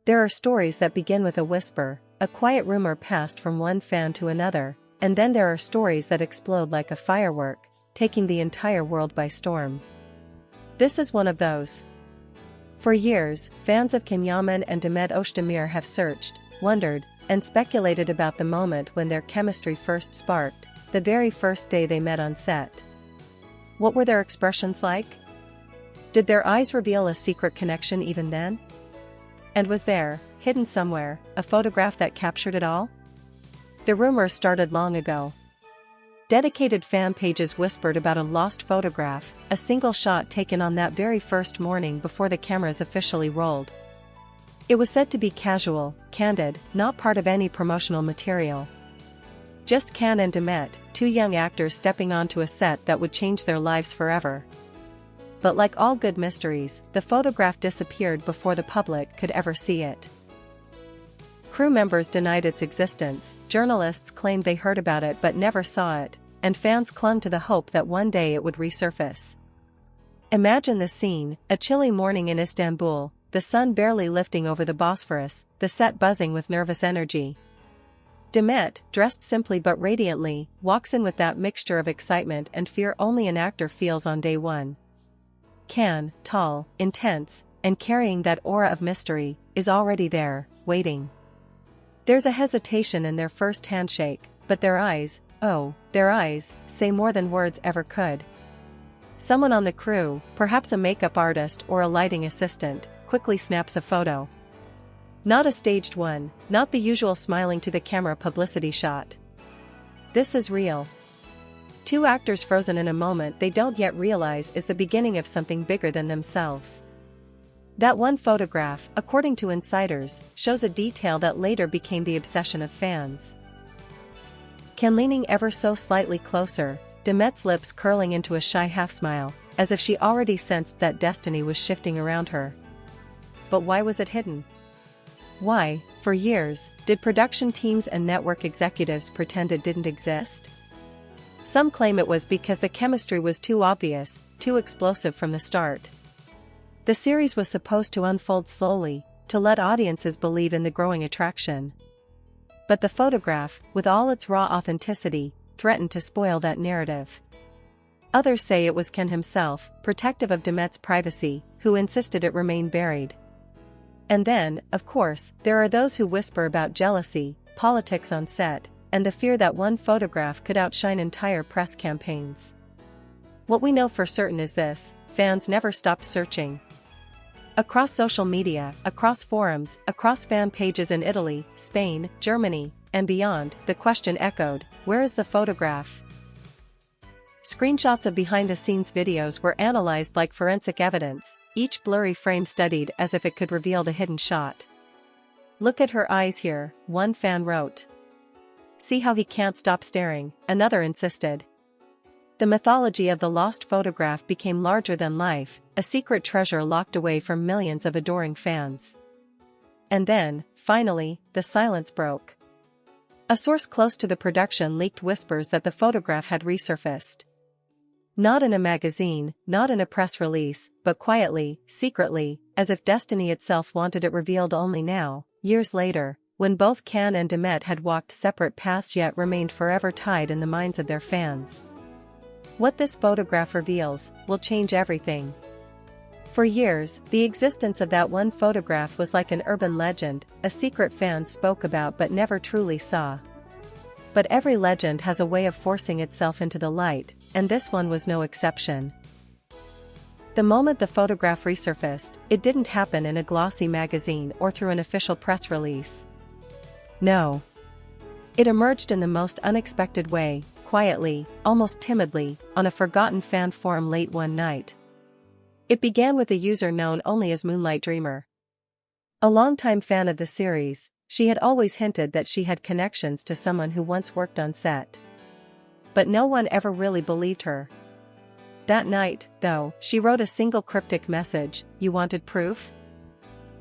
There are stories that begin with a whisper, a quiet rumor passed from one fan to another, and then there are stories that explode like a firework, taking the entire world by storm. This is one of those. For years, fans of Yaman and Demet Özdemir have searched, wondered, and speculated about the moment when their chemistry first sparked, the very first day they met on set. What were their expressions like? Did their eyes reveal a secret connection even then? And was there, hidden somewhere, a photograph that captured it all? The rumors started long ago. Dedicated fan pages whispered about a lost photograph, a single shot taken on that very first morning before the cameras officially rolled. It was said to be casual, candid, not part of any promotional material. Just Can and Demet, two young actors stepping onto a set that would change their lives forever. But like all good mysteries, the photograph disappeared before the public could ever see it. Crew members denied its existence, journalists claimed they heard about it but never saw it, and fans clung to the hope that one day it would resurface. Imagine the scene, a chilly morning in Istanbul, the sun barely lifting over the Bosphorus, the set buzzing with nervous energy. Demet, dressed simply but radiantly, walks in with that mixture of excitement and fear only an actor feels on day one. Can, tall, intense, and carrying that aura of mystery, is already there, waiting. There's a hesitation in their first handshake, but their eyes, oh, their eyes, say more than words ever could. Someone on the crew, perhaps a makeup artist or a lighting assistant, quickly snaps a photo. Not a staged one, not the usual smiling to the camera publicity shot. This is real. Two actors frozen in a moment they don't yet realize is the beginning of something bigger than themselves. That one photograph, according to insiders, shows a detail that later became the obsession of fans. Can leaning ever so slightly closer, Demet's lips curling into a shy half-smile, as if she already sensed that destiny was shifting around her. But why was it hidden? Why, for years, did production teams and network executives pretend it didn't exist? Some claim it was because the chemistry was too obvious, too explosive from the start. The series was supposed to unfold slowly, to let audiences believe in the growing attraction. But the photograph, with all its raw authenticity, threatened to spoil that narrative. Others say it was Ken himself, protective of Demet's privacy, who insisted it remain buried. And then, of course, there are those who whisper about jealousy, politics on set, and the fear that one photograph could outshine entire press campaigns. What we know for certain is this: fans never stopped searching. Across social media, across forums, across fan pages in Italy, Spain, Germany, and beyond, the question echoed, where is the photograph? Screenshots of behind-the-scenes videos were analyzed like forensic evidence, each blurry frame studied as if it could reveal the hidden shot. Look at her eyes here, one fan wrote. See how he can't stop staring, another insisted. The mythology of the lost photograph became larger than life, a secret treasure locked away from millions of adoring fans. And then, finally, the silence broke. A source close to the production leaked whispers that the photograph had resurfaced. Not in a magazine, not in a press release, but quietly, secretly, as if destiny itself wanted it revealed only now, years later, when both Can and Demet had walked separate paths yet remained forever tied in the minds of their fans. What this photograph reveals will change everything. For years, the existence of that one photograph was like an urban legend, a secret fans spoke about but never truly saw. But every legend has a way of forcing itself into the light, and this one was no exception. The moment the photograph resurfaced, it didn't happen in a glossy magazine or through an official press release. No. It emerged in the most unexpected way, quietly, almost timidly, on a forgotten fan forum late one night. It began with a user known only as Moonlight Dreamer. A longtime fan of the series, she had always hinted that she had connections to someone who once worked on set. But no one ever really believed her. That night, though, she wrote a single cryptic message: "You wanted proof?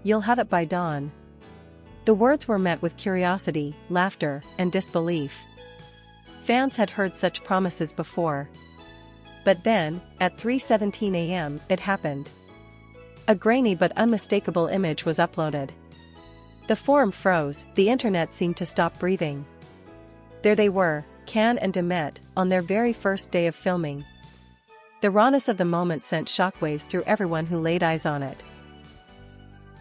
You'll have it by dawn." The words were met with curiosity, laughter, and disbelief. Fans had heard such promises before. But then, at 3:17 a.m., it happened. A grainy but unmistakable image was uploaded. The forum froze, the internet seemed to stop breathing. There they were, Can and Demet, on their very first day of filming. The rawness of the moment sent shockwaves through everyone who laid eyes on it.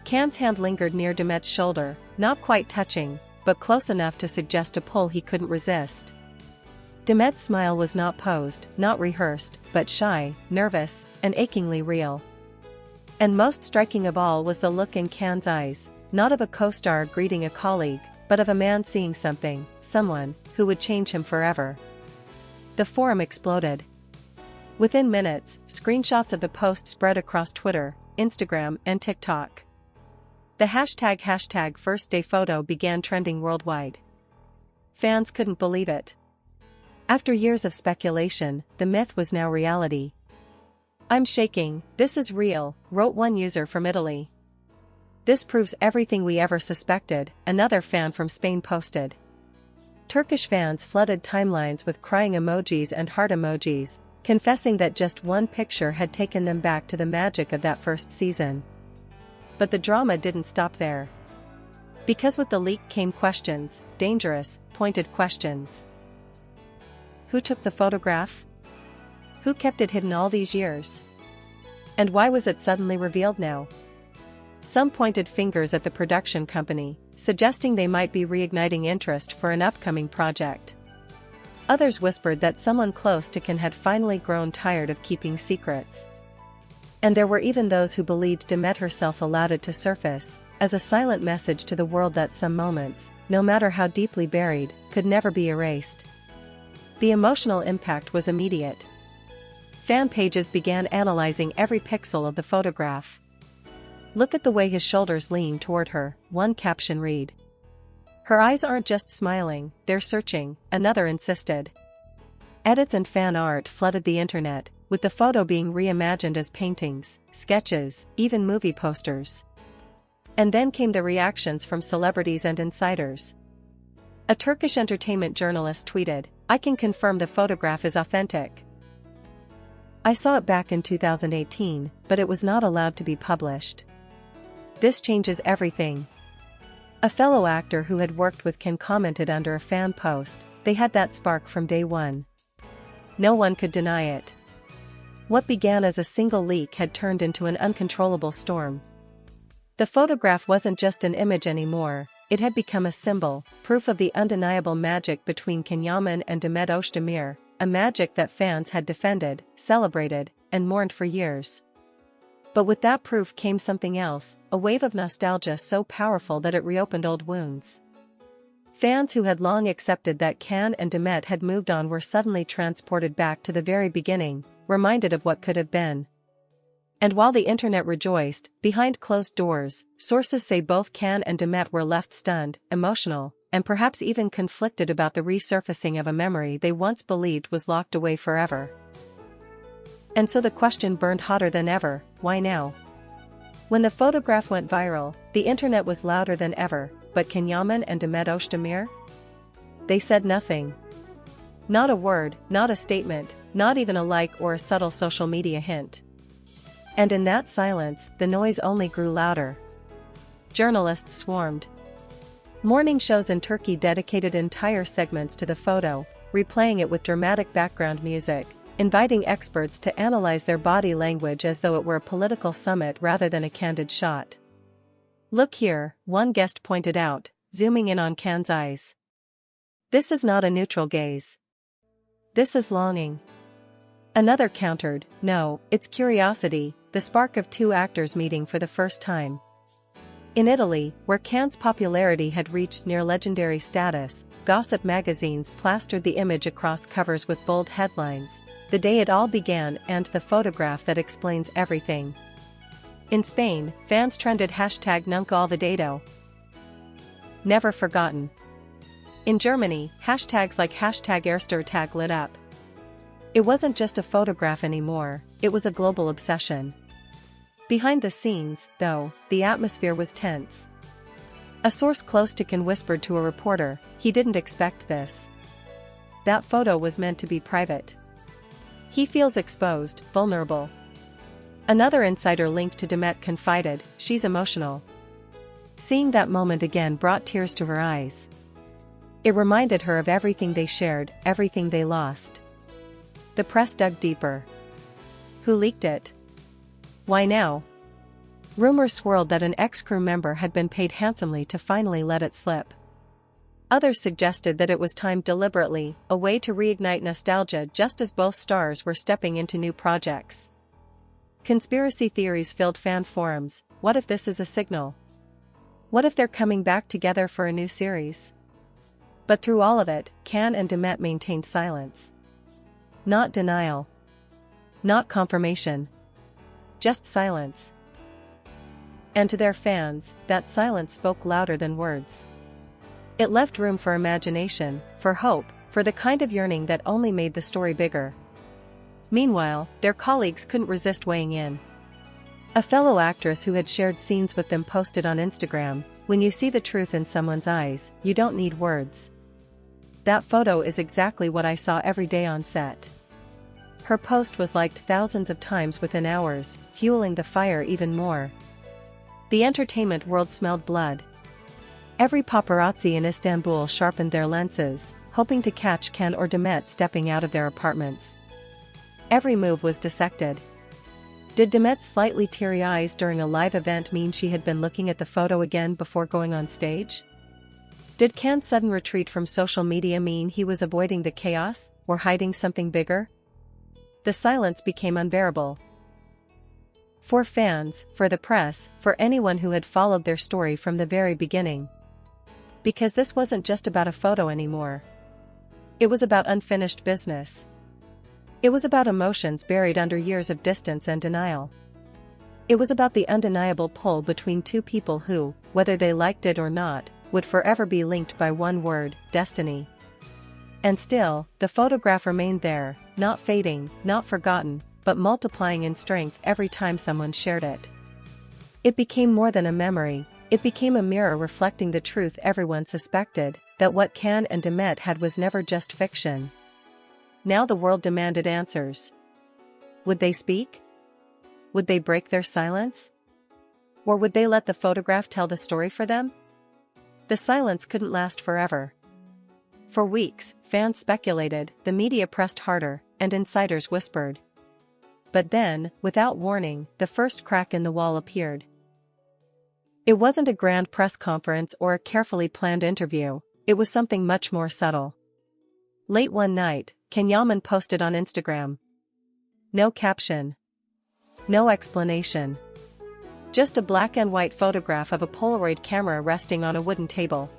Can's hand lingered near Demet's shoulder, not quite touching, but close enough to suggest a pull he couldn't resist. Demet's smile was not posed, not rehearsed, but shy, nervous, and achingly real. And most striking of all was the look in Can's eyes, not of a co-star greeting a colleague, but of a man seeing something, someone, who would change him forever. The forum exploded. Within minutes, screenshots of the post spread across Twitter, Instagram, and TikTok. The hashtag first day photo began trending worldwide. Fans couldn't believe it. After years of speculation, the myth was now reality. "I'm shaking, this is real," wrote one user from Italy. "This proves everything we ever suspected," another fan from Spain posted. Turkish fans flooded timelines with crying emojis and heart emojis, confessing that just one picture had taken them back to the magic of that first season. But the drama didn't stop there. Because with the leak came questions, dangerous, pointed questions. Who took the photograph? Who kept it hidden all these years? And why was it suddenly revealed now? Some pointed fingers at the production company, suggesting they might be reigniting interest for an upcoming project. Others whispered that someone close to Can had finally grown tired of keeping secrets. And there were even those who believed Demet herself allowed it to surface, as a silent message to the world that some moments, no matter how deeply buried, could never be erased. The emotional impact was immediate. Fan pages began analyzing every pixel of the photograph. "Look at the way his shoulders lean toward her," one caption read. "Her eyes aren't just smiling, they're searching," another insisted. Edits and fan art flooded the internet, with the photo being reimagined as paintings, sketches, even movie posters. And then came the reactions from celebrities and insiders. A Turkish entertainment journalist tweeted, "I can confirm the photograph is authentic. I saw it back in 2018, but it was not allowed to be published. This changes everything." A fellow actor who had worked with Can commented under a fan post, "They had that spark from day one. No one could deny it." What began as a single leak had turned into an uncontrollable storm. The photograph wasn't just an image anymore, it had become a symbol, proof of the undeniable magic between Yaman and Demet Özdemir, a magic that fans had defended, celebrated, and mourned for years. But with that proof came something else, a wave of nostalgia so powerful that it reopened old wounds. Fans who had long accepted that Can and Demet had moved on were suddenly transported back to the very beginning, reminded of what could have been. And while the internet rejoiced, behind closed doors, sources say both Can and Demet were left stunned, emotional, and perhaps even conflicted about the resurfacing of a memory they once believed was locked away forever. And so the question burned hotter than ever, why now? When the photograph went viral, the internet was louder than ever, but Can Yaman and Demet Özdemir? They said nothing. Not a word, not a statement, not even a like or a subtle social media hint. And in that silence, the noise only grew louder. Journalists swarmed. Morning shows in Turkey dedicated entire segments to the photo, replaying it with dramatic background music, inviting experts to analyze their body language as though it were a political summit rather than a candid shot. "Look here," one guest pointed out, zooming in on Can's eyes. "This is not a neutral gaze. This is longing." Another countered, "No, it's curiosity, the spark of two actors meeting for the first time." In Italy, where Can's popularity had reached near legendary status, gossip magazines plastered the image across covers with bold headlines, "The day it all began" and "The photograph that explains everything." In Spain, fans trended #NuncaOlvidado. Never forgotten. In Germany, hashtags like #Erster lit up. It wasn't just a photograph anymore, it was a global obsession. Behind the scenes, though, the atmosphere was tense. A source close to Can whispered to a reporter, "He didn't expect this. That photo was meant to be private. He feels exposed, vulnerable." Another insider linked to Demet confided, "She's emotional. Seeing that moment again brought tears to her eyes. It reminded her of everything they shared, everything they lost. The press dug deeper. Who leaked it? Why now? Rumors swirled that an ex-crew member had been paid handsomely to finally let it slip. Others suggested that it was timed deliberately, a way to reignite nostalgia just as both stars were stepping into new projects. Conspiracy theories filled fan forums. What if this is a signal? What if they're coming back together for a new series? But through all of it, Can and Demet maintained silence. Not denial. Not confirmation. Just silence. And to their fans, that silence spoke louder than words. It left room for imagination, for hope, for the kind of yearning that only made the story bigger. Meanwhile, their colleagues couldn't resist weighing in. A fellow actress who had shared scenes with them posted on Instagram, "When you see the truth in someone's eyes, you don't need words. That photo is exactly what I saw every day on set." Her post was liked thousands of times within hours, fueling the fire even more. The entertainment world smelled blood. Every paparazzi in Istanbul sharpened their lenses, hoping to catch Can or Demet stepping out of their apartments. Every move was dissected. Did Demet's slightly teary eyes during a live event mean she had been looking at the photo again before going on stage? Did Can's sudden retreat from social media mean he was avoiding the chaos, or hiding something bigger? The silence became unbearable. For fans, for the press, for anyone who had followed their story from the very beginning. Because this wasn't just about a photo anymore. It was about unfinished business. It was about emotions buried under years of distance and denial. It was about the undeniable pull between two people who, whether they liked it or not, would forever be linked by one word: destiny. And still, the photograph remained there, not fading, not forgotten, but multiplying in strength every time someone shared it. It became more than a memory, it became a mirror reflecting the truth everyone suspected, that what Can and Demet had was never just fiction. Now the world demanded answers. Would they speak? Would they break their silence? Or would they let the photograph tell the story for them? The silence couldn't last forever. For weeks, fans speculated, the media pressed harder, and insiders whispered. But then, without warning, the first crack in the wall appeared. It wasn't a grand press conference or a carefully planned interview, it was something much more subtle. Late one night, Yaman posted on Instagram. No caption. No explanation. Just a black and white photograph of a Polaroid camera resting on a wooden table.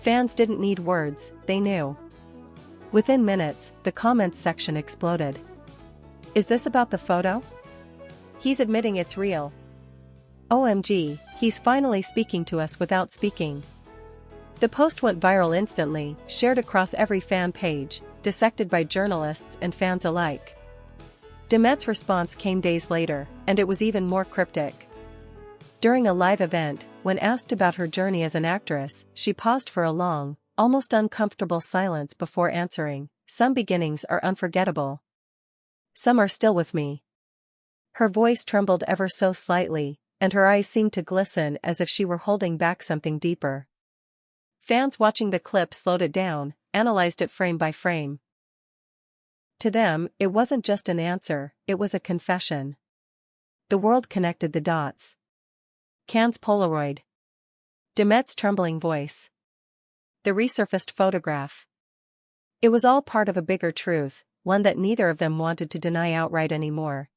Fans didn't need words, they knew. Within minutes, the comments section exploded. Is this about the photo? He's admitting it's real. OMG, he's finally speaking to us without speaking. The post went viral instantly, shared across every fan page, dissected by journalists and fans alike. Demet's response came days later, and it was even more cryptic. During a live event, when asked about her journey as an actress, she paused for a long, almost uncomfortable silence before answering, "Some beginnings are unforgettable. Some are still with me." Her voice trembled ever so slightly, and her eyes seemed to glisten as if she were holding back something deeper. Fans watching the clip slowed it down, analyzed it frame by frame. To them, it wasn't just an answer, it was a confession. The world connected the dots. Can's Polaroid. Demet's trembling voice. The resurfaced photograph. It was all part of a bigger truth, one that neither of them wanted to deny outright anymore.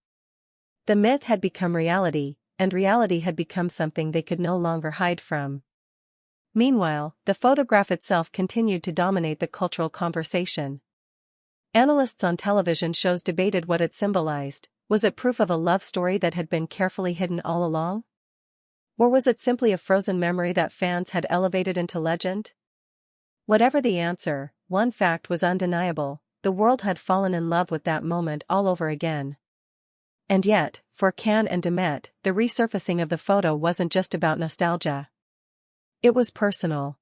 The myth had become reality, and reality had become something they could no longer hide from. Meanwhile, the photograph itself continued to dominate the cultural conversation. Analysts on television shows debated what it symbolized. Was it proof of a love story that had been carefully hidden all along? Or was it simply a frozen memory that fans had elevated into legend? Whatever the answer, one fact was undeniable: the world had fallen in love with that moment all over again. And yet, for Can and Demet, the resurfacing of the photo wasn't just about nostalgia. It was personal.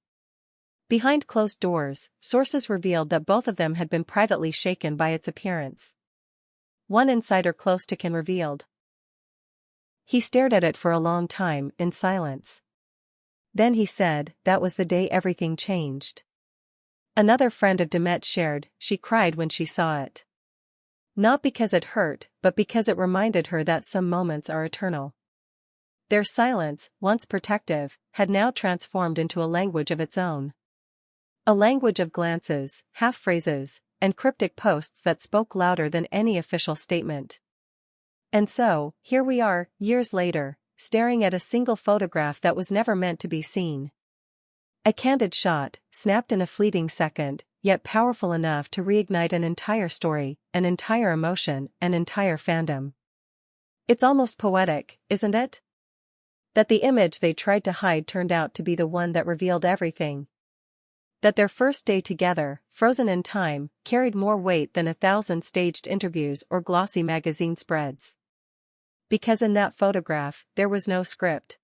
Behind closed doors, sources revealed that both of them had been privately shaken by its appearance. One insider close to Can revealed. He stared at it for a long time, in silence. Then he said, that was the day everything changed. Another friend of Demet shared, she cried when she saw it. Not because it hurt, but because it reminded her that some moments are eternal. Their silence, once protective, had now transformed into a language of its own. A language of glances, half-phrases, and cryptic posts that spoke louder than any official statement. And so, here we are, years later, staring at a single photograph that was never meant to be seen. A candid shot, snapped in a fleeting second, yet powerful enough to reignite an entire story, an entire emotion, an entire fandom. It's almost poetic, isn't it? That the image they tried to hide turned out to be the one that revealed everything. That their first day together, frozen in time, carried more weight than 1,000 staged interviews or glossy magazine spreads. Because in that photograph, there was no script.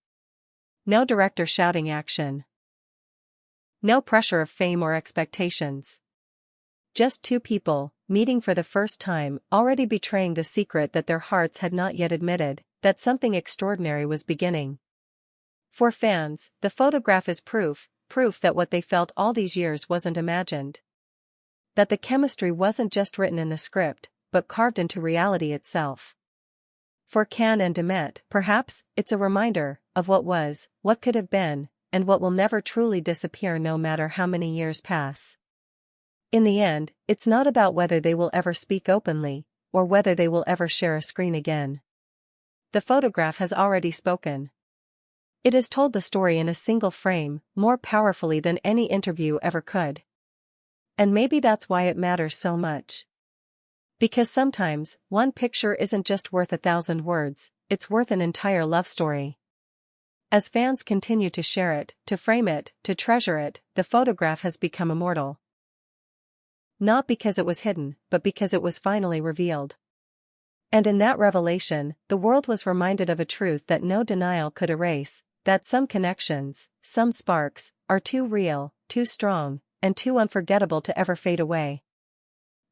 No director shouting action. No pressure of fame or expectations. Just two people, meeting for the first time, already betraying the secret that their hearts had not yet admitted, that something extraordinary was beginning. For fans, the photograph is proof that what they felt all these years wasn't imagined. That the chemistry wasn't just written in the script, but carved into reality itself. For Can and Demet, perhaps, it's a reminder of what was, what could have been, and what will never truly disappear no matter how many years pass. In the end, it's not about whether they will ever speak openly, or whether they will ever share a screen again. The photograph has already spoken. It has told the story in a single frame, more powerfully than any interview ever could. And maybe that's why it matters so much. Because sometimes, one picture isn't just worth 1,000 words, it's worth an entire love story. As fans continue to share it, to frame it, to treasure it, the photograph has become immortal. Not because it was hidden, but because it was finally revealed. And in that revelation, the world was reminded of a truth that no denial could erase, that some connections, some sparks, are too real, too strong, and too unforgettable to ever fade away.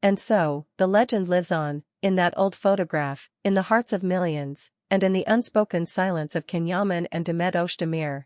And so, the legend lives on, in that old photograph, in the hearts of millions, and in the unspoken silence of Yaman and Demet Özdemir,